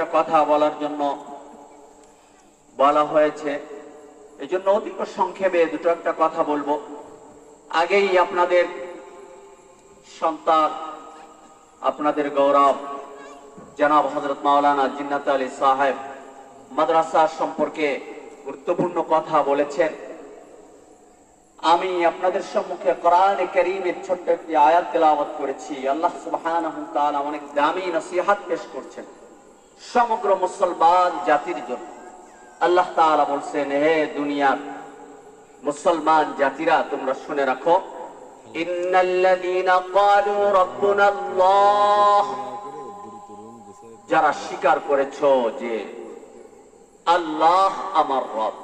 একটা কথা বলার জন্য বলা হয়েছে, এই জন্য অধিক সংক্ষেপে দুটো একটা কথা বলবো। আগেই আপনাদের সন্তান, আপনাদের গৌরব জনাব হযরত মাওলানা জিন্নাত আলী সাহেব মাদ্রাসা সম্পর্কে গুরুত্বপূর্ণ কথা বলেছেন। আমি আপনাদের সম্মুখে কোরআনে কারীমের ছোট্ট একটি আয়াত তেলাওয়াত করেছি। আল্লাহ সুবহানাহু ওয়া তাআলা অনেক দামি নসিহত পেশ করছেন সমগ্র মুসলমান জাতির জন্য। আল্লাহ তাআলা বলছেন, হে দুনিয়ার মুসলমান জাতিরা, তোমরা শুনে রাখো, ইন্নাল্লাযীনা ক্বালু রাব্বুনাল্লাহ, যারা স্বীকার করেছো যে আল্লাহ আমার রব,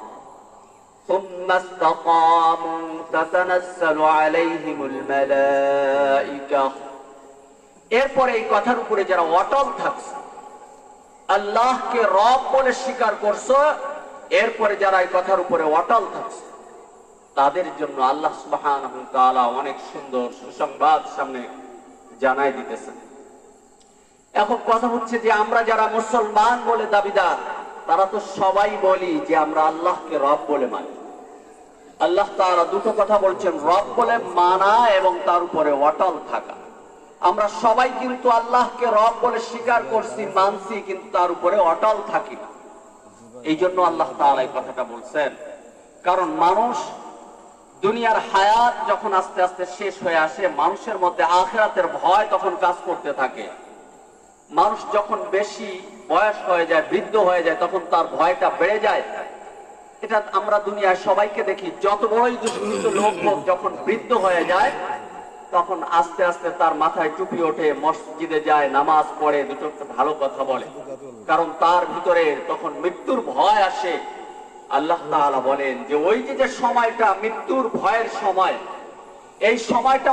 ثم استقاموا تتنزل عليهم الملائكة, এরপরে এই কথার উপরে যারা অটল থাকছে, আল্লাহকে রব বলে স্বীকার করছো, এরপরে যারা এই কথার উপরে অটল থাকছে, তাদের জন্য আল্লাহ সুবহানাহু ওয়া তাআলা অনেক সুন্দর সুসংবাদ সামনে জানাই দিতেছেন। এখন কথা হচ্ছে যে আমরা যারা মুসলমান বলে দাবিদার, তারা তো সবাই বলি যে আমরা আল্লাহকে রব বলে মানি। আল্লাহ তাআলা দুটো কথা বলছেন, রব বলে মানা এবং তার উপরে অটল থাকা। আমরা সবাই কিন্তু আল্লাহকে রব বলে স্বীকার করছি, মানছি, কিন্তু তার উপরে অটল থাকি না। এই জন্য আল্লাহ তাআলা এই কথাটা বলছেন। কারণ মানুষ দুনিয়ার হায়াত যখন আস্তে আস্তে শেষ হয়ে আসে, মানুষের মধ্যে আখিরাতের ভয় তখন কাজ করতে থাকে। মানুষ যখন বেশি বয়স হয়ে যায়, বৃদ্ধ হয়ে যায়, তখন তার ভয়টা বেড়ে যায়। এটা আমরা দুনিয়ায় সবাইকে দেখি। যত বড়ই দুঃখিত লোক হোক, যখন বৃদ্ধ হয়ে যায় তখন আস্তে আস্তে তার মাথায় টুপি ওঠে, মসজিদে যায়, নামাজ পড়ে, দুটো ভালো কথা বলে, কারণ তার ভিতরে তখন মৃত্যুর ভয় আসে। আল্লাহ তাআলা বলেন যে ওই যে সময়টা মৃত্যুর ভয়ের সময়, এই সময়টা